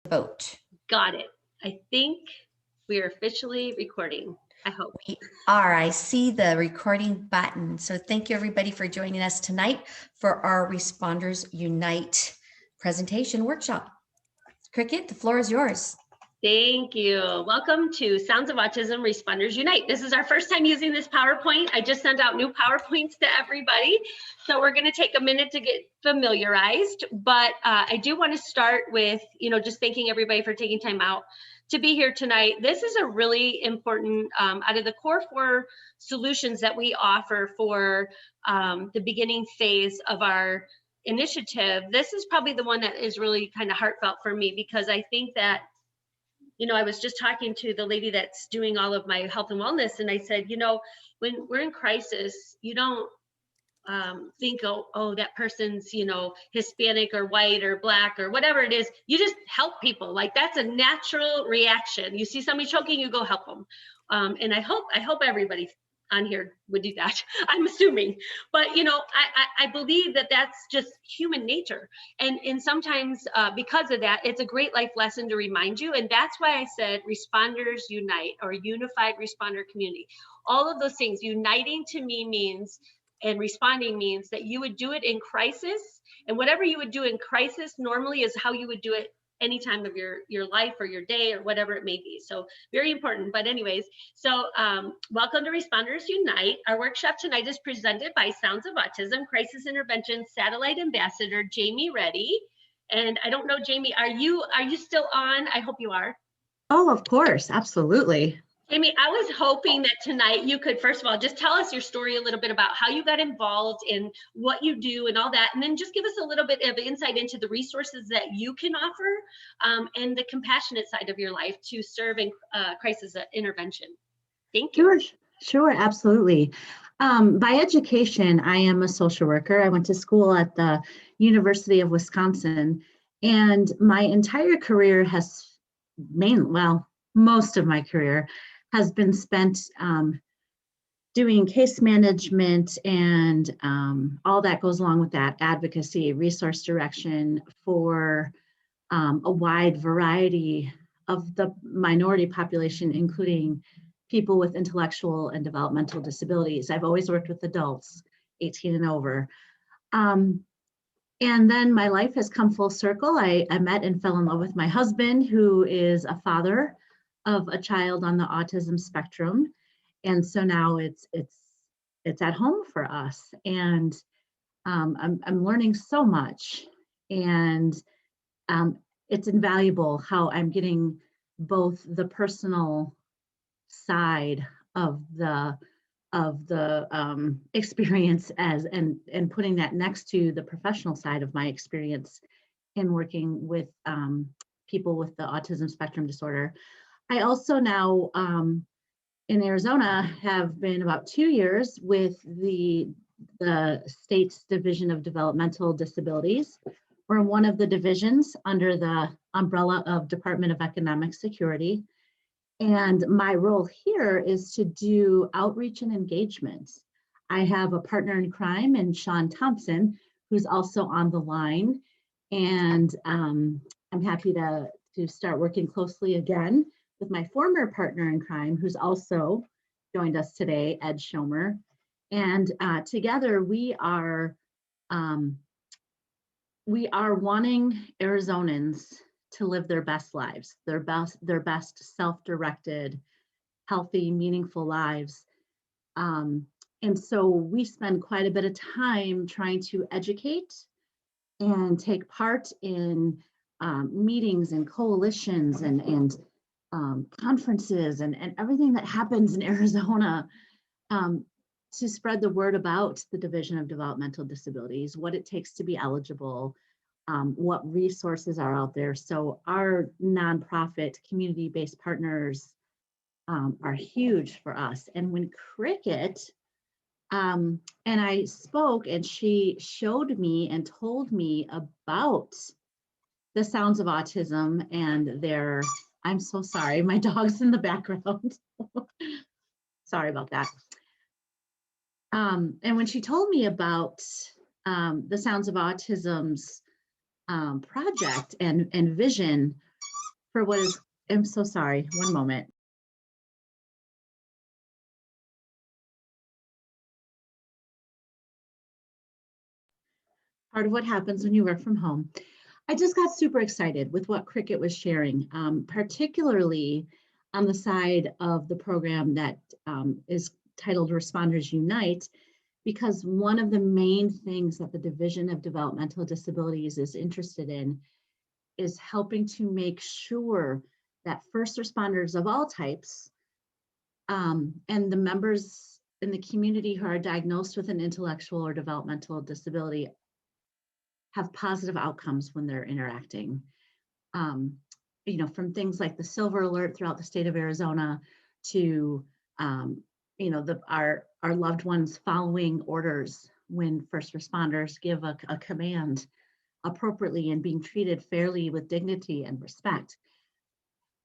Vote. Got it. I think we are officially recording. I hope. We are. I see the recording button. So thank you everybody for joining us tonight for our Responders Unite presentation workshop. Cricket, the floor is yours. Thank you. Welcome to Sounds of Autism Responders Unite. This is our first time using this PowerPoint. I just sent out new PowerPoints to everybody. So we're going to take a minute to get familiarized. But I do want to start with, just thanking everybody for taking time out to be here tonight. This is a really important, out of the core 4 solutions that we offer for the beginning phase of our initiative. This is probably the one that is really kind of heartfelt for me, because I think that I was just talking to the lady that's doing all of my health and wellness, and I said, when we're in crisis, you don't think, oh, that person's, Hispanic or white or black or whatever it is. You just help people. Like, that's a natural reaction. You see somebody choking, you go help them. And I hope everybody on here would do that. I'm assuming, but I believe that that's just human nature, and sometimes because of that, it's a great life lesson to remind you. And that's why I said Responders Unite, or Unified Responder Community. All of those things, uniting to me means, and responding means, that you would do it in crisis, and whatever you would do in crisis normally is how you would do it any time of your life or your day or whatever it may be. So very important. But anyways, so welcome to Responders Unite. Our workshop tonight is presented by Sounds of Autism Crisis Intervention Satellite Ambassador Jamie Reddy. And I don't know, Jamie, are you still on? I hope you are. Oh, of course, absolutely. Jamie, I was hoping that tonight you could, first of all, just tell us your story a little bit about how you got involved in what you do and all that, and then just give us a little bit of insight into the resources that you can offer, and the compassionate side of your life to serve in crisis intervention. Thank you. Sure, absolutely. By education, I am a social worker. I went to school at the University of Wisconsin, and my entire career most of my career has been spent doing case management and all that goes along with that, advocacy, resource direction for a wide variety of the minority population, including people with intellectual and developmental disabilities. I've always worked with adults, 18 and over. And then my life has come full circle. I met and fell in love with my husband, who is a father of a child on the autism spectrum. And so now it's at home for us. And I'm learning so much. And it's invaluable how I'm getting both the personal side of the experience and putting that next to the professional side of my experience in working with people with the autism spectrum disorder. I also now in Arizona have been about 2 years with the state's Division of Developmental Disabilities. We're one of the divisions under the umbrella of Department of Economic Security. And my role here is to do outreach and engagement. I have a partner in crime in Sean Thompson, who's also on the line. And I'm happy to start working closely again with my former partner in crime, who's also joined us today, Ed Schomer. And together we are wanting Arizonans to live their best lives, their best self-directed, healthy, meaningful lives. And so we spend quite a bit of time trying to educate and take part in meetings and coalitions and conferences and everything that happens in Arizona to spread the word about the Division of Developmental Disabilities, what it takes to be eligible, what resources are out there. So our nonprofit community-based partners are huge for us. And when Cricket, and I spoke and she showed me and told me about the Sounds of Autism and their, I'm so sorry, my dog's in the background. Sorry about that. And when she told me about the Sounds of Autism's project and vision, for what is, I'm so sorry, one moment. Part of what happens when you work from home. I just got super excited with what Cricket was sharing, particularly on the side of the program that is titled Responders Unite, because one of the main things that the Division of Developmental Disabilities is interested in is helping to make sure that first responders of all types and the members in the community who are diagnosed with an intellectual or developmental disability have positive outcomes when they're interacting. You know, from things like the Silver Alert throughout the state of Arizona to, you know, our loved ones following orders when first responders give a command appropriately and being treated fairly with dignity and respect.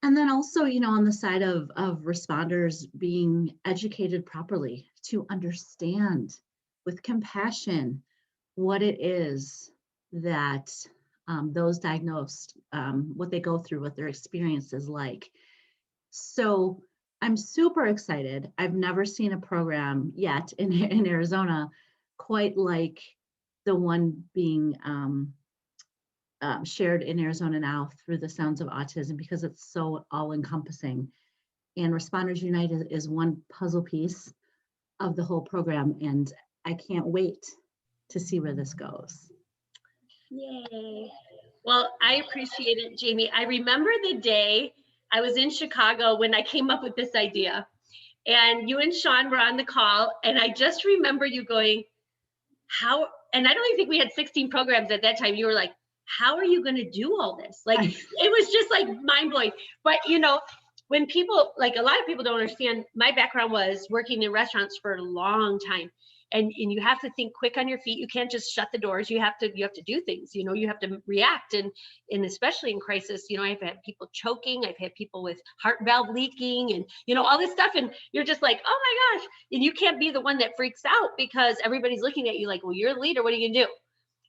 And then also, you know, on the side of responders being educated properly to understand with compassion what it is that those diagnosed, what they go through, what their experience is like. So I'm super excited. I've never seen a program yet in Arizona quite like the one being shared in Arizona now through the Sounds of Autism, because it's so all-encompassing. And Responders Unite is one puzzle piece of the whole program, and I can't wait to see where this goes. Yay. Well, I appreciate it, Jamie. I remember the day I was in Chicago when I came up with this idea, and you and Sean were on the call, and I just remember you going, how, and I don't even think we had 16 programs at that time. You were like, how are you going to do all this? Like, it was just like mind blowing. But, you know, when people, like a lot of people don't understand, my background was working in restaurants for a long time. And you have to think quick on your feet. You can't just shut the doors. You have to do things, you know, you have to react. And especially in crisis, you know, I've had people choking, I've had people with heart valve leaking and, you know, all this stuff. And you're just like, oh my gosh. And you can't be the one that freaks out because everybody's looking at you like, well, you're a leader. What are you gonna do?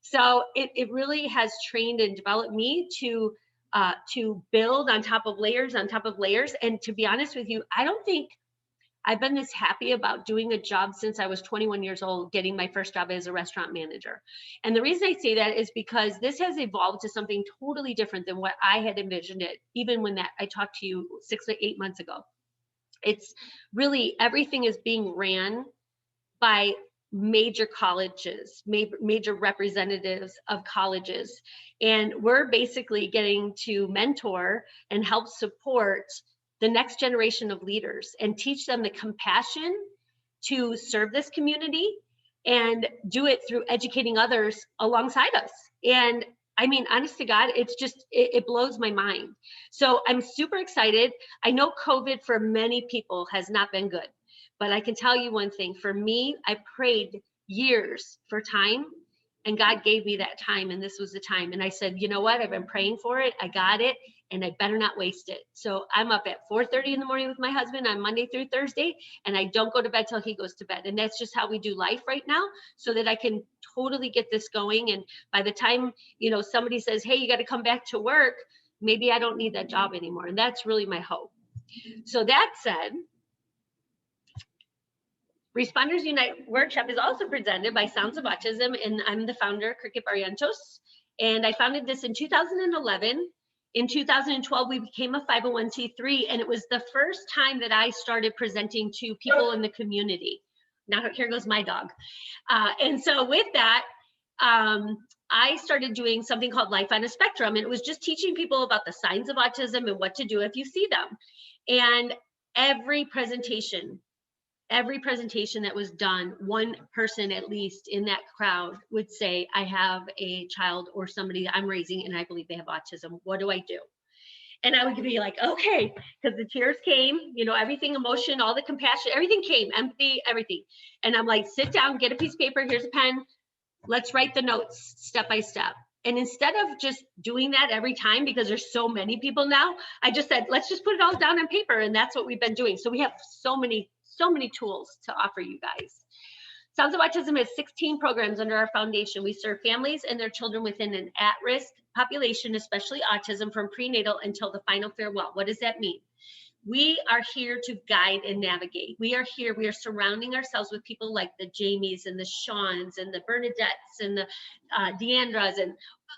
So it really has trained and developed me to build on top of layers on top of layers. And to be honest with you, I don't think I've been this happy about doing a job since I was 21 years old, getting my first job as a restaurant manager. And the reason I say that is because this has evolved to something totally different than what I had envisioned it, even when I talked to you 6 to 8 months ago. It's really, everything is being ran by major colleges, major representatives of colleges. And we're basically getting to mentor and help support the next generation of leaders and teach them the compassion to serve this community and do it through educating others alongside us. And I mean, honest to God, it's just, it blows my mind. So I'm super excited. I know COVID for many people has not been good, but I can tell you one thing. For me, I prayed years for time, and God gave me that time, and this was the time. And I said, you know what? I've been praying for it. I got it, and I better not waste it. So I'm up at 4:30 in the morning with my husband on Monday through Thursday, and I don't go to bed till he goes to bed. And that's just how we do life right now, so that I can totally get this going. And by the time, you know, somebody says, hey, you got to come back to work, maybe I don't need that job anymore. And that's really my hope. So that said, Responders Unite workshop is also presented by Sounds of Autism, and I'm the founder, Cricket Barrientos. And I founded this in 2011. In 2012, we became a 501c3, and it was the first time that I started presenting to people in the community. Now here goes my dog. And so with that, I started doing something called Life on a Spectrum, and it was just teaching people about the signs of autism and what to do if you see them. And every presentation that was done, one person at least in that crowd would say, I have a child or somebody I'm raising and I believe they have autism. What do I do? And I would be like, okay, because the tears came, you know, everything, emotion, all the compassion, everything came, empathy, everything. And I'm like, sit down, get a piece of paper, here's a pen, let's write the notes step by step. And instead of just doing that every time, because there's so many people now, I just said, let's just put it all down on paper. And that's what we've been doing. So we have so many tools to offer you guys. Sounds of Autism has 16 programs under our foundation. We serve families and their children within an at-risk population, especially autism, from prenatal until the final farewell. What does that mean? We are here to guide and navigate. We are here, we are surrounding ourselves with people like the Jamies and the Shawns and the Bernadettes and the Deandras and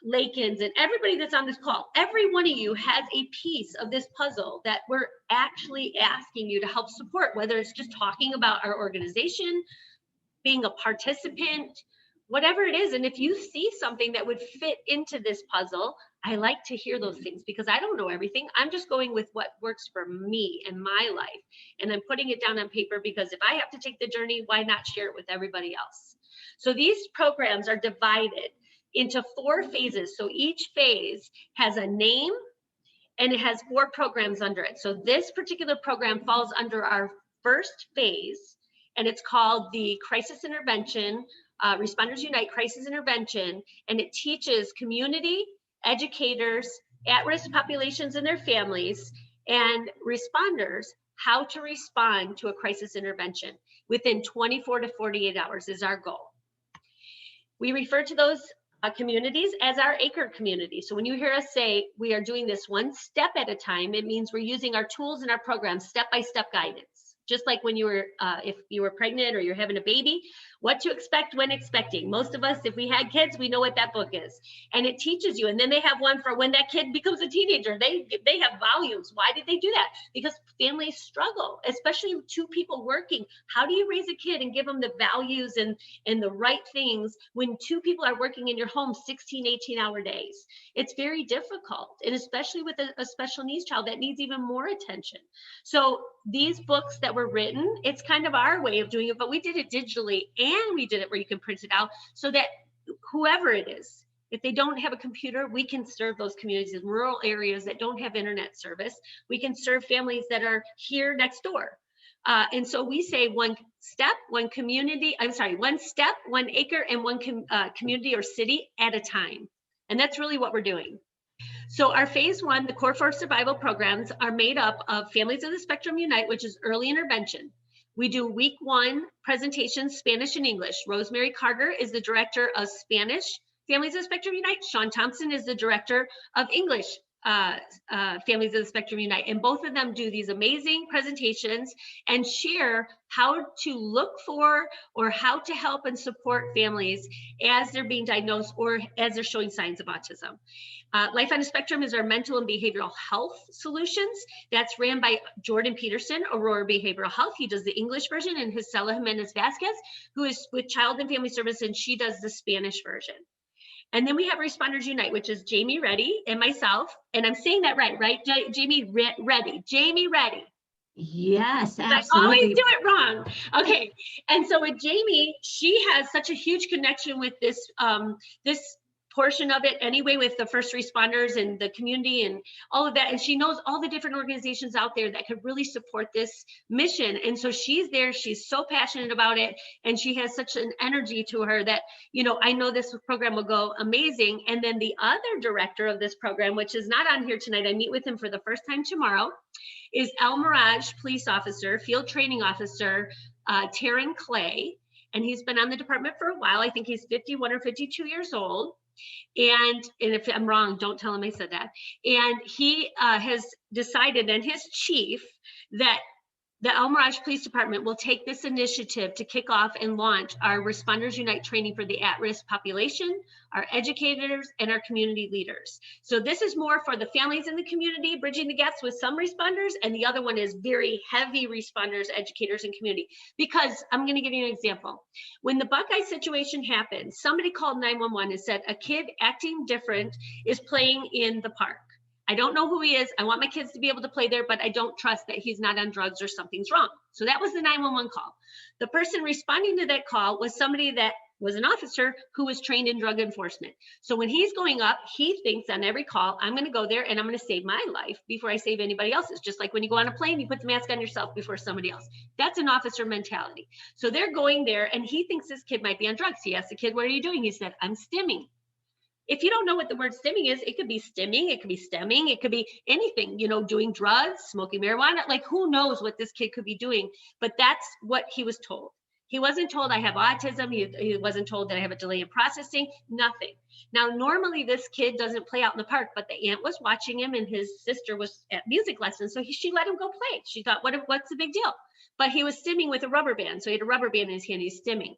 Lakins and everybody that's on this call. Every one of you has a piece of this puzzle that we're actually asking you to help support, whether it's just talking about our organization, being a participant, whatever it is. And if you see something that would fit into this puzzle, I like to hear those things because I don't know everything. I'm just going with what works for me and my life. And I'm putting it down on paper because if I have to take the journey, why not share it with everybody else? So these programs are divided into 4 phases. So each phase has a name and it has 4 programs under it. So this particular program falls under our first phase, and it's called the Crisis Intervention, Responders Unite Crisis Intervention, and it teaches community, educators, at-risk populations and their families, and responders how to respond to a crisis intervention within 24 to 48 hours is our goal. We refer to those communities as our ACRE community. So when you hear us say we are doing this one step at a time, it means we're using our tools and our programs, step-by-step guidance. Just like when you were, if you were pregnant or you're having a baby, what to expect when expecting. Most of us, if we had kids, we know what that book is. And it teaches you. And then they have one for when that kid becomes a teenager. They have volumes. Why did they do that? Because families struggle, especially 2 people working. How do you raise a kid and give them the values and the right things when 2 people are working in your home 16, 18-hour days? It's very difficult. And especially with a special needs child that needs even more attention. So these books that were written, it's kind of our way of doing it, but we did it digitally and we did it where you can print it out so that whoever it is, if they don't have a computer, we can serve those communities in rural areas that don't have internet service. We can serve families that are here next door. And so we say one step, one acre, and one community or city at a time. And that's really what we're doing. So our phase 1, the Core for Survival programs, are made up of Families of the Spectrum Unite, which is early intervention. We do week 1 presentations, Spanish and English. Rosemary Carter is the director of Spanish Families of the Spectrum Unite. Sean Thompson is the director of English Families of the Spectrum Unite. And both of them do these amazing presentations and share how to look for or how to help and support families as they're being diagnosed or as they're showing signs of autism. Life on a Spectrum is our mental and behavioral health solutions. That's ran by Jordan Peterson, Aurora Behavioral Health. He does the English version, and Gisela Jimenez Vasquez, who is with Child and Family Services, and she does the Spanish version. And then we have Responders Unite, which is Jamie Reddy and myself. And I'm saying that right? Jamie Reddy. Jamie Reddy. Yes, absolutely. I always do it wrong. Okay. And so with Jamie, she has such a huge connection with this, this portion of it anyway, with the first responders and the community and all of that. And she knows all the different organizations out there that could really support this mission. And so she's there, she's so passionate about it. And she has such an energy to her that, you know, I know this program will go amazing. And then the other director of this program, which is not on here tonight, I meet with him for the first time tomorrow, is El Mirage police officer, field training officer, Taryn Clay. And he's been on the department for a while. I think he's 51 or 52 years old. And if I'm wrong, don't tell him I said that. And he has decided, and his chief, that the El Mirage Police Department will take this initiative to kick off and launch our Responders Unite training for the at-risk population, our educators, and our community leaders. So this is more for the families in the community, bridging the gaps with some responders, and the other one is very heavy responders, educators, and community. Because I'm going to give you an example. When the Buckeye situation happened, somebody called 911 and said a kid acting different is playing in the park. I don't know who he is. I want my kids to be able to play there, but I don't trust that he's not on drugs or something's wrong. So that was the 911 call. The person responding to that call was somebody that was an officer who was trained in drug enforcement. So when he's going up, he thinks on every call, I'm going to go there and I'm going to save my life before I save anybody else's. Just like when you go on a plane, you put the mask on yourself before somebody else. That's an officer mentality. So they're going there and he thinks this kid might be on drugs. He asked the kid, what are you doing? He said, I'm stimming. If you don't know what the word stimming is, it could be stimming, it could be stemming, it could be anything, you know, doing drugs, smoking marijuana, like who knows what this kid could be doing, but that's what he was told. He wasn't told I have autism. He wasn't told that I have a delay in processing, nothing. Now, normally this kid doesn't play out in the park, but the aunt was watching him and his sister was at music lessons. So she let him go play. She thought, what's the big deal? But he was stimming with a rubber band. So he had a rubber band in his hand, he's stimming.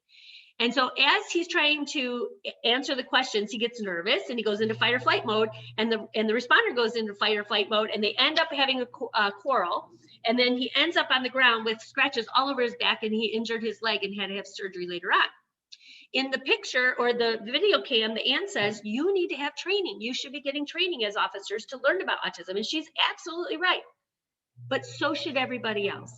And so as he's trying to answer the questions, he gets nervous and he goes into fight or flight mode, and the responder goes into fight or flight mode, and they end up having a quarrel. And then he ends up on the ground with scratches all over his back, and he injured his leg and had to have surgery later on. In the picture or the video cam, the aunt says, you need to have training. You should be getting training as officers to learn about autism. And she's absolutely right. But so should everybody else.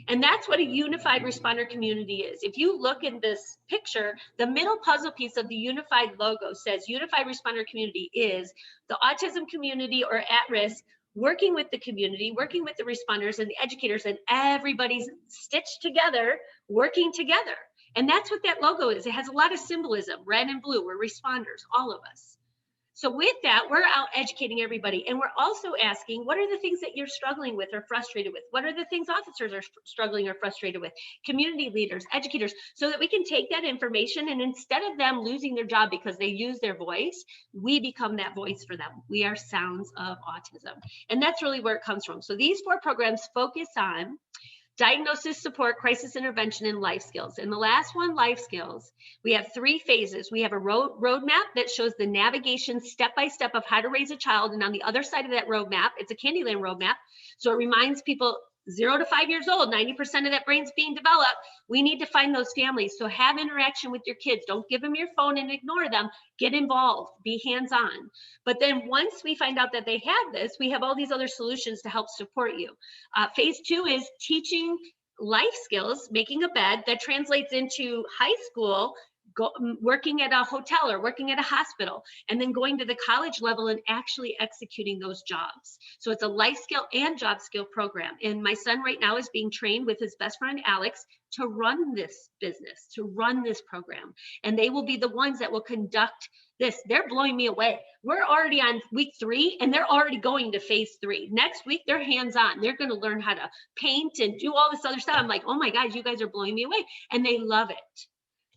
And that's what a unified responder community is. If you look in this picture, the middle puzzle piece of the unified logo says unified responder community is the autism community or at risk, working with the community, working with the responders and the educators, and everybody's stitched together, working together. And that's what that logo is. It has a lot of symbolism, red and blue. We're responders, all of us. So with that, we're out educating everybody. And we're also asking, what are the things that you're struggling with or frustrated with? What are the things officers are struggling or frustrated with? Community leaders, educators, so that we can take that information, and instead of them losing their job because they use their voice, we become that voice for them. We are Sounds of Autism. And that's really where it comes from. So these 4 programs focus on diagnosis, support, crisis intervention, and life skills. And the last one, life skills, we have 3 phases. We have a roadmap that shows the navigation step-by-step of how to raise a child. And on the other side of that roadmap, it's a Candyland roadmap. So it reminds people 0 to 5 years old, 90% of that brain's being developed. We need to find those families. So have interaction with your kids. Don't give them your phone and ignore them. Get involved, be hands-on. But then once we find out that they have this, we have all these other solutions to help support you. Phase 2 is teaching life skills, making a bed that translates into high school, working at a hotel or working at a hospital, and then going to the college level and actually executing those jobs. So it's a life skill and job skill program. And my son right now is being trained with his best friend, Alex, to run this business, to run this program. And they will be the ones that will conduct this. They're blowing me away. We're already on week 3 and they're already going to phase 3. Next week, they're hands-on. They're going to learn how to paint and do all this other stuff. I'm like, oh my God, you guys are blowing me away. And they love it.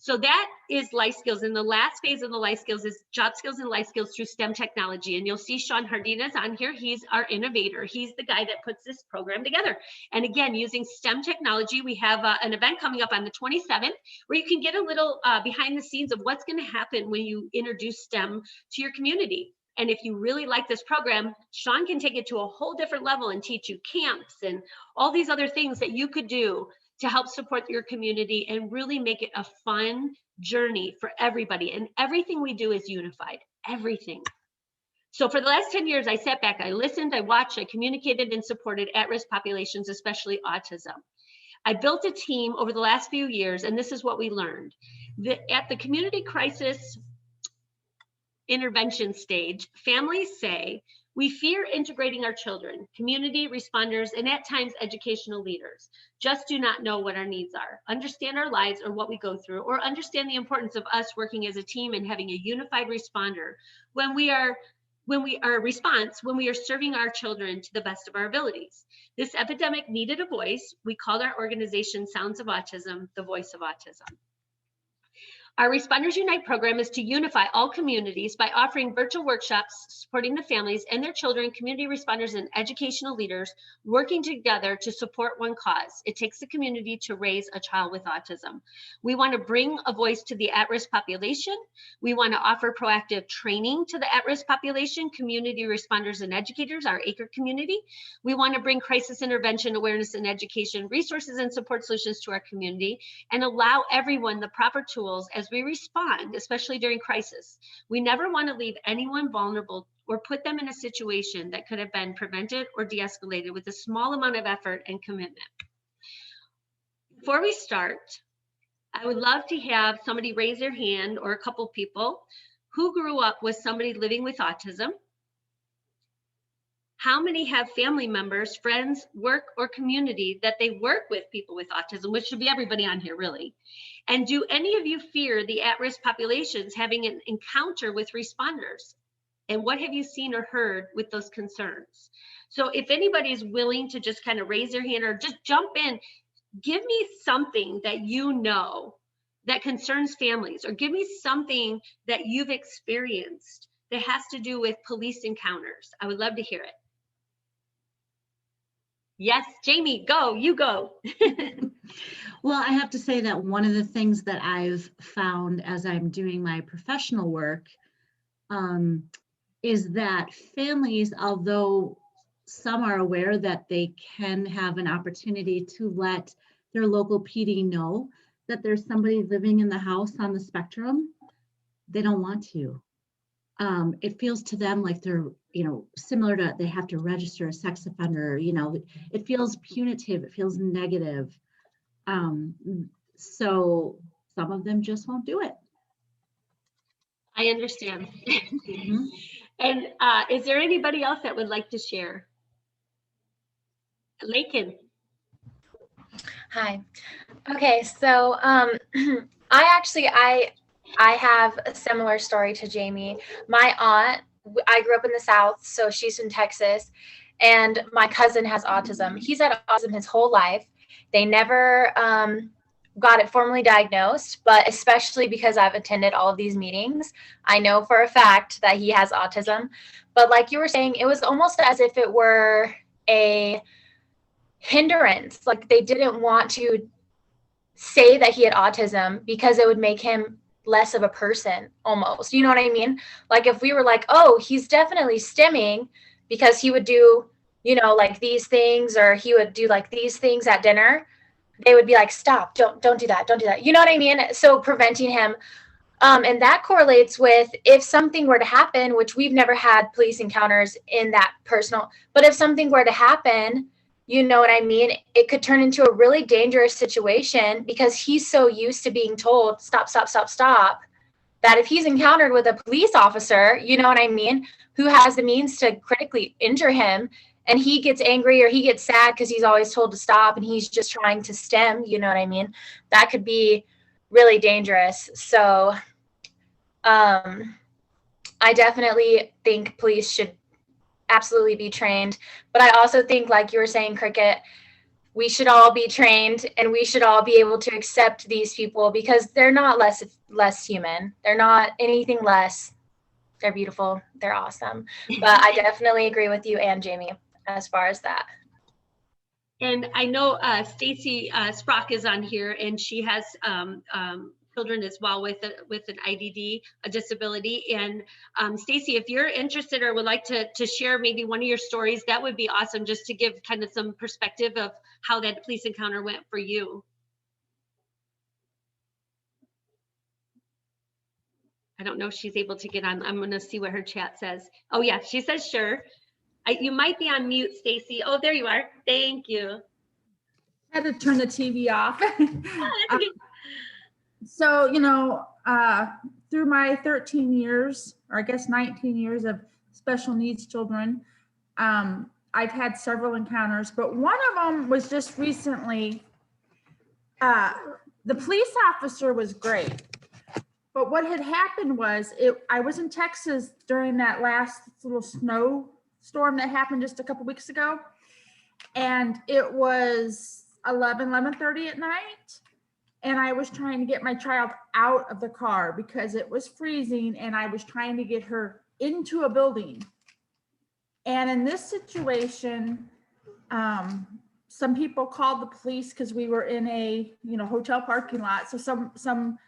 So that is life skills. And the last phase of the life skills is job skills and life skills through STEM technology. And you'll see Sean Hardina's on here. He's our innovator. He's the guy that puts this program together. And again, using STEM technology, we have an event coming up on the 27th where you can get a little behind the scenes of what's going to happen when you introduce STEM to your community. And if you really like this program, Sean can take it to a whole different level and teach you camps and all these other things that you could do to help support your community and really make it a fun journey for everybody. And everything we do is unified, everything. So for the last 10 years, I sat back, I listened, I watched, I communicated and supported at-risk populations, especially autism. I built a team over the last few years, and this is what we learned. At the community crisis intervention stage, families say, we fear integrating our children, community responders, and at times educational leaders. Just do not know what our needs are, understand our lives or what we go through, or understand the importance of us working as a team and having a unified responder when we are serving our children to the best of our abilities. This epidemic needed a voice. We called our organization Sounds of Autism, the voice of autism. Our Responders Unite program is to unify all communities by offering virtual workshops supporting the families and their children, community responders, and educational leaders working together to support one cause. It takes the community to raise a child with autism. We want to bring a voice to the at-risk population. We want to offer proactive training to the at-risk population, community responders and educators, our ACRE community. We want to bring crisis intervention, awareness, and education resources and support solutions to our community and allow everyone the proper tools as we respond, especially during crisis. We never want to leave anyone vulnerable or put them in a situation that could have been prevented or de-escalated with a small amount of effort and commitment. Before we start, I would love to have somebody raise their hand, or a couple people who grew up with somebody living with autism. How many have family members, friends, work, or community that they work with people with autism, which should be everybody on here, really? And do any of you fear the at-risk populations having an encounter with responders? And what have you seen or heard with those concerns? So if anybody is willing to just kind of raise their hand or just jump in, give me something that you know that concerns families, or give me something that you've experienced that has to do with police encounters. I would love to hear it. Yes, Jamie, go, you go. Well, I have to say that one of the things that I've found as I'm doing my professional work is that families, although some are aware that they can have an opportunity to let their local PD know that there's somebody living in the house on the spectrum, they don't want to. It feels to them like they're, similar to they have to register a sex offender, it feels punitive, it feels negative. So some of them just won't do it. I understand. Mhm. And is there anybody else that would like to share? Lakin. Hi. Okay, so I have a similar story to Jamie. My aunt, I grew up in the South, so she's in Texas, and my cousin has autism. He's had autism his whole life. They never got it formally diagnosed, but especially because I've attended all of these meetings, I know for a fact that he has autism. But like you were saying, it was almost as if it were a hindrance. Like they didn't want to say that he had autism because it would make him less of a person almost. You know what I mean? Like if we were like, oh, he's definitely stimming because he would do, like these things, or he would do like these things at dinner, they would be like, stop, don't do that. Don't do that. You know what I mean? So preventing him. And that correlates with if something were to happen, which we've never had police encounters in that personal, but if something were to happen, you know what I mean? It could turn into a really dangerous situation because he's so used to being told, stop, stop, stop, stop, that if he's encountered with a police officer, you know what I mean, who has the means to critically injure him, and he gets angry or he gets sad because he's always told to stop and he's just trying to stem, you know what I mean? That could be really dangerous. So I definitely think police should absolutely be trained. But I also think, like you were saying, Cricket, we should all be trained and we should all be able to accept these people because they're not less human. They're not anything less. They're beautiful. They're awesome. But I definitely agree with you and Jamie as far as that. And I know Stacy Sprock is on here, and she has children as well with an IDD, a disability. And Stacy, if you're interested or would like to share maybe one of your stories, that would be awesome, just to give kind of some perspective of how that police encounter went for you. I don't know if she's able to get on. I'm going to see what her chat says. Oh yeah, she says sure. You might be on mute, Stacy. Oh, there you are. Thank you. I had to turn the TV off. Oh, that's okay. So, through my 13 years, or I guess 19 years of special needs children, I've had several encounters, but one of them was just recently. The police officer was great, but what had happened was I was in Texas during that last little snowstorm that happened just a couple weeks ago, and it was 11:30 at night. And I was trying to get my child out of the car because it was freezing, and I was trying to get her into a building. And in this situation, some people called the police because we were in a hotel parking lot. So some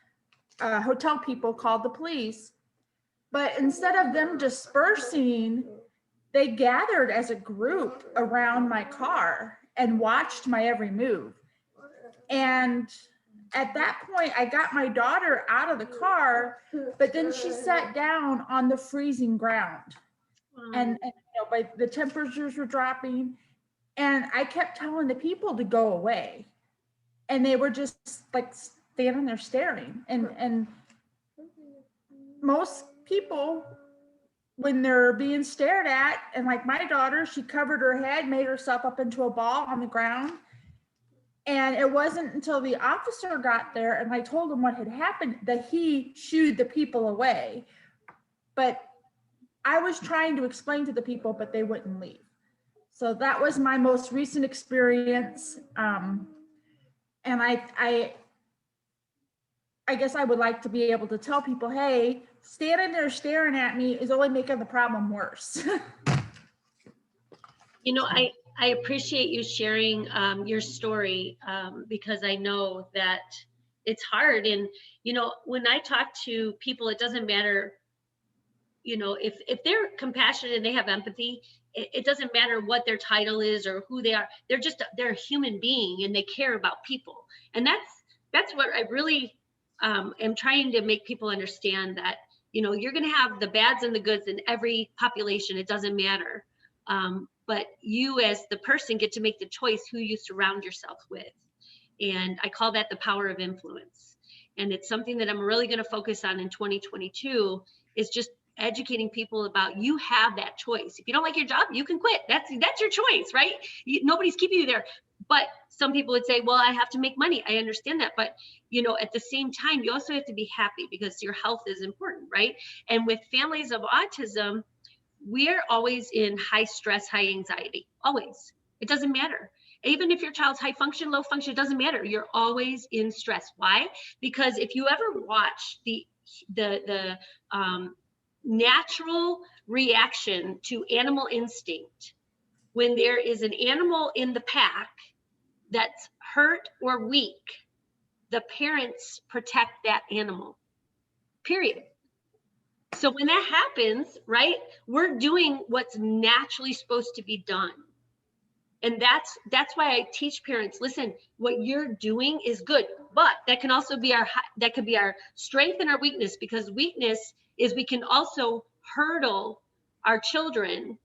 hotel people called the police, but instead of them dispersing, they gathered as a group around my car and watched my every move. And at that point, I got my daughter out of the car, but then she sat down on the freezing ground. And by the temperatures were dropping, and I kept telling the people to go away, and they were just like standing there staring. And most people, when they're being stared at, and like my daughter, she covered her head, made herself up into a ball on the ground. And it wasn't until the officer got there and I told him what had happened that he shooed the people away. But I was trying to explain to the people, but they wouldn't leave. So that was my most recent experience. And I guess I would like to be able to tell people, hey, standing there staring at me is only making the problem worse. You know, I appreciate you sharing your story because I know that it's hard. And, you know, when I talk to people, it doesn't matter, you know, if they're compassionate and they have empathy, it doesn't matter what their title is or who they are. They're a human being and they care about people. And that's what I really am trying to make people understand, that, you know, you're going to have the bads and the goods in every population. It doesn't matter. But you as the person get to make the choice who you surround yourself with. And I call that the power of influence. And it's something that I'm really going to focus on in 2022, is just educating people about, you have that choice. If you don't like your job, you can quit. That's your choice, right? Nobody's keeping you there. But some people would say, well, I have to make money. I understand that. But, you know, at the same time, you also have to be happy because your health is important, right? And with families of autism, we're always in high stress, high anxiety, always. It doesn't matter. Even if your child's high function, low function, it doesn't matter. You're always in stress. Why? Because if you ever watch the natural reaction to animal instinct, when there is an animal in the pack that's hurt or weak, the parents protect that animal, period. So when that happens, right, we're doing what's naturally supposed to be done. And that's why I teach parents, listen, what you're doing is good, but that can also be that could be our strength and our weakness, because weakness is we can also hurdle our children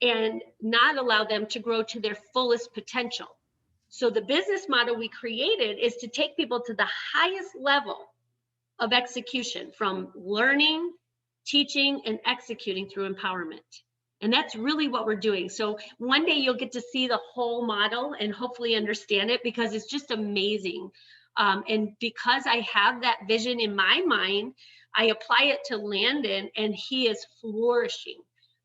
and not allow them to grow to their fullest potential. So the business model we created is to take people to the highest level of execution, from learning, teaching, and executing through empowerment. And that's really what we're doing. So one day you'll get to see the whole model and hopefully understand it, because it's just amazing. And because I have that vision in my mind, I apply it to Landon, and he is flourishing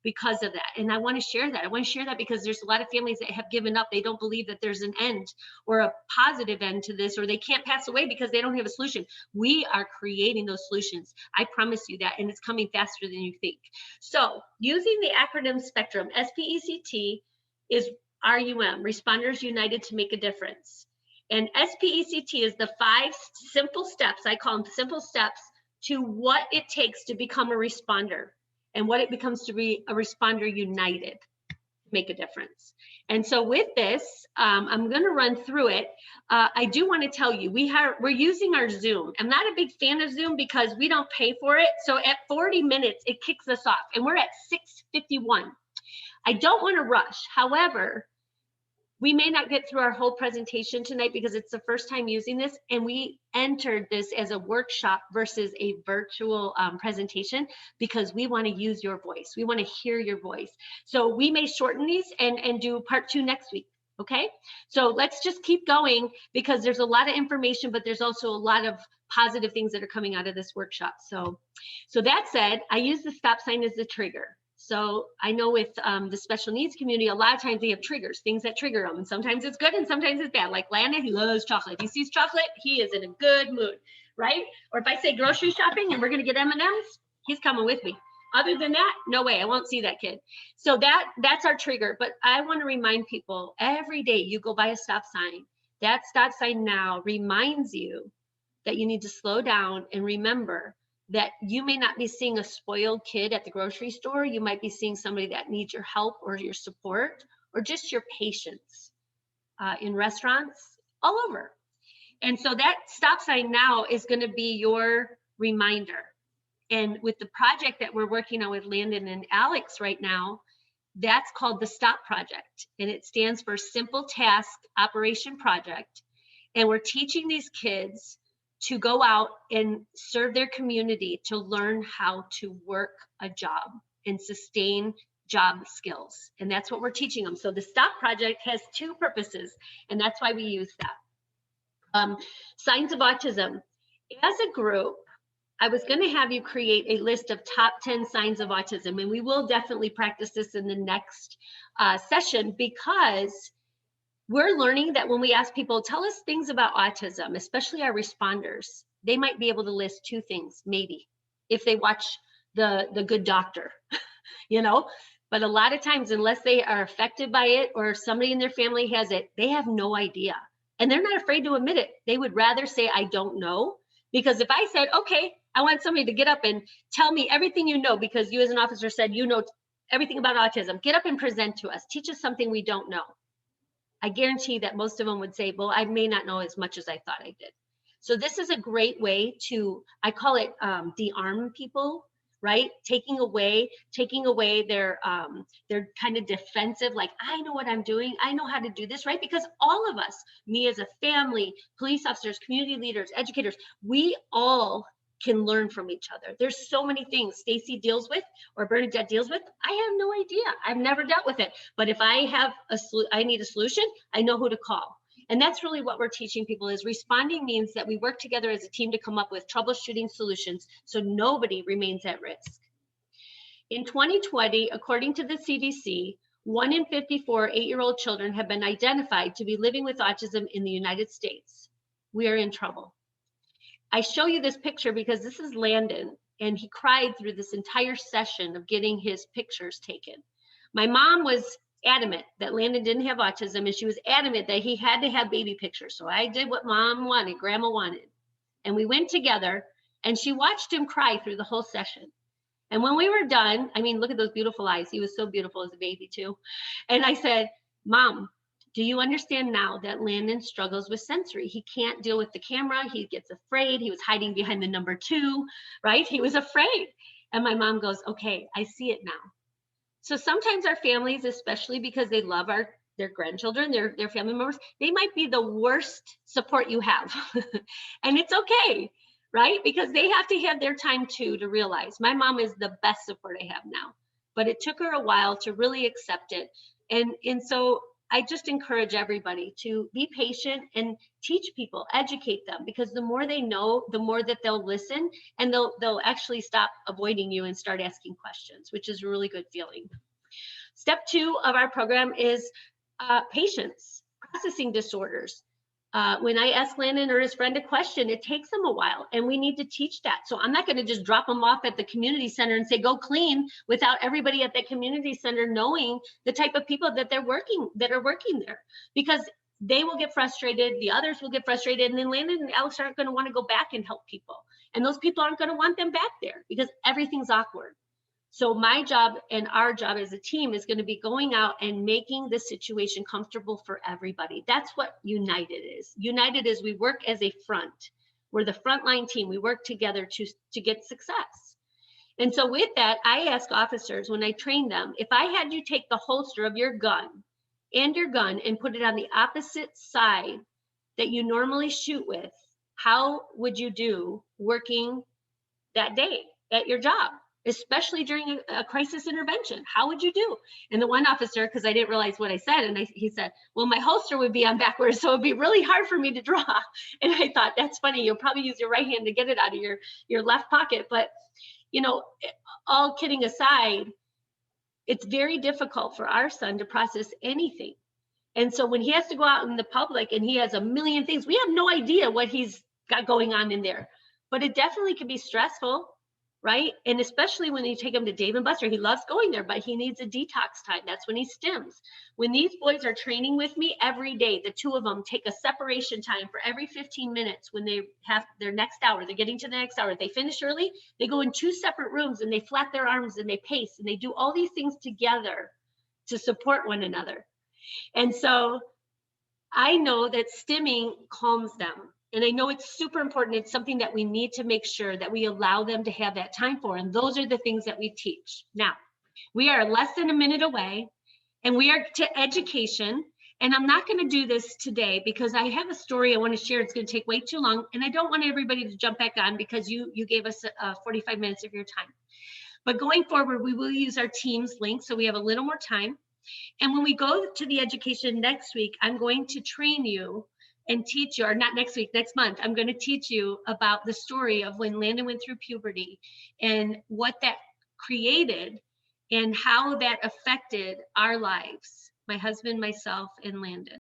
because of that. And I want to share that. I want to share that because there's a lot of families that have given up. They don't believe that there's an end or a positive end to this, or they can't pass away because they don't have a solution. We are creating those solutions. I promise you that, and it's coming faster than you think. So using the acronym SPECTRUM, SPECT is RUM, Responders United to Make a Difference. And SPECT is the 5 simple steps, I call them simple steps, to what it takes to become a responder, and what it becomes to be a responder united, make a difference. And so with this, I'm going to run through it. I do want to tell you, we're using our Zoom. I'm not a big fan of Zoom because we don't pay for it. So at 40 minutes, it kicks us off, and we're at 6:51. I don't want to rush. However, we may not get through our whole presentation tonight because it's the first time using this, and we entered this as a workshop versus a virtual presentation because we want to use your voice. We want to hear your voice. So we may shorten these and do part 2 next week, okay? So let's just keep going because there's a lot of information, but there's also a lot of positive things that are coming out of this workshop. So that said, I use the stop sign as the trigger. So I know with the special needs community, a lot of times they have triggers, things that trigger them. And sometimes it's good and sometimes it's bad. Like Landon, he loves chocolate. If he sees chocolate, he is in a good mood, right? Or if I say grocery shopping and we're going to get M&Ms, he's coming with me. Other than that, no way, I won't see that kid. So that's our trigger. But I want to remind people, every day you go by a stop sign, that stop sign now reminds you that you need to slow down and remember that you may not be seeing a spoiled kid at the grocery store. You might be seeing somebody that needs your help or your support or just your patience in restaurants all over. And so that stop sign now is going to be your reminder. And with the project that we're working on with Landon and Alex right now, that's called the STOP Project. And it stands for Simple Task Operation Project. And we're teaching these kids to go out and serve their community, to learn how to work a job and sustain job skills. And that's what we're teaching them. So the STOP Project has 2 purposes, and that's why we use that. Signs of autism. As a group, I was going to have you create a list of top 10 signs of autism, and we will definitely practice this in the next session, because we're learning that when we ask people, tell us things about autism, especially our responders, they might be able to list 2 things, maybe, if they watch the Good Doctor, you know. But a lot of times, unless they are affected by it or somebody in their family has it, they have no idea. And they're not afraid to admit it. They would rather say, I don't know. Because if I said, okay, I want somebody to get up and tell me everything you know, because you as an officer said, you know everything about autism, get up and present to us, teach us something we don't know. I guarantee that most of them would say, well, I may not know as much as I thought I did. So this is a great way to, I call it de-arm people, right? Taking away their kind of defensive, like, I know what I'm doing. I know how to do this, right? Because all of us, me as a family, police officers, community leaders, educators, we all can learn from each other. There's so many things Stacy deals with or Bernadette deals with. I have no idea. I've never dealt with it. But if I have I need a solution, I know who to call. And that's really what we're teaching people is responding means that we work together as a team to come up with troubleshooting solutions so nobody remains at risk. In 2020, according to the CDC, 1 in 54 8-year-old children have been identified to be living with autism in the United States. We are in trouble. I show you this picture because this is Landon, and he cried through this entire session of getting his pictures taken. My mom was adamant that Landon didn't have autism, and she was adamant that he had to have baby pictures. So I did what mom wanted, grandma wanted. And we went together, and she watched him cry through the whole session. And when we were done, I mean, look at those beautiful eyes. He was so beautiful as a baby too. And I said, Mom, do you understand now that Landon struggles with sensory? He can't deal with the camera. He gets afraid. He was hiding behind the number 2, right? He was afraid. And my mom goes, okay, I see it now. So sometimes our families, especially because they love their grandchildren, their family members, they might be the worst support you have. And it's okay, right? Because they have to have their time too to realize my mom is the best support I have now. But it took her a while to really accept it. And so I just encourage everybody to be patient and teach people, educate them, because the more they know, the more that they'll listen and they'll actually stop avoiding you and start asking questions, which is a really good feeling. Step 2 of our program is patience, processing disorders. When I ask Landon or his friend a question, it takes them a while, and we need to teach that. So I'm not going to just drop them off at the community center and say, go clean, without everybody at that community center knowing the type of people that are working there, because they will get frustrated, the others will get frustrated, and then Landon and Alex aren't going to want to go back and help people. And those people aren't going to want them back there because everything's awkward. So my job and our job as a team is going to be going out and making the situation comfortable for everybody. That's what United is. United is we work as a front. We're the frontline team. We work together to get success. And so with that, I ask officers when I train them, if I had you take the holster of your gun and put it on the opposite side that you normally shoot with, how would you do working that day at your job? Especially during a crisis intervention, how would you do? And the one officer, because I didn't realize what I said, and he said, well, my holster would be on backwards, so it'd be really hard for me to draw. And I thought, that's funny, you'll probably use your right hand to get it out of your left pocket. But, you know, all kidding aside, it's very difficult for our son to process anything. And so when he has to go out in the public and he has a million things, we have no idea what he's got going on in there. But it definitely can be stressful, right? And especially when you take him to Dave and Buster, he loves going there, but he needs a detox time. That's when he stims. When these boys are training with me every day, the 2 of them take a separation time for every 15 minutes when they have their next hour. They're getting to the next hour. They finish early, they go in 2 separate rooms and they flap their arms and they pace and they do all these things together to support one another. And so I know that stimming calms them. And I know it's super important. It's something that we need to make sure that we allow them to have that time for. And those are the things that we teach. Now, we are less than a minute away and we are to education. And I'm not going to do this today because I have a story I want to share. It's going to take way too long. And I don't want everybody to jump back on because you gave us 45 minutes of your time. But going forward, we will use our Teams link so we have a little more time. And when we go to the education next week, I'm going to train you and teach you, or not next week, next month, I'm going to teach you about the story of when Landon went through puberty and what that created and how that affected our lives, my husband, myself, and Landon.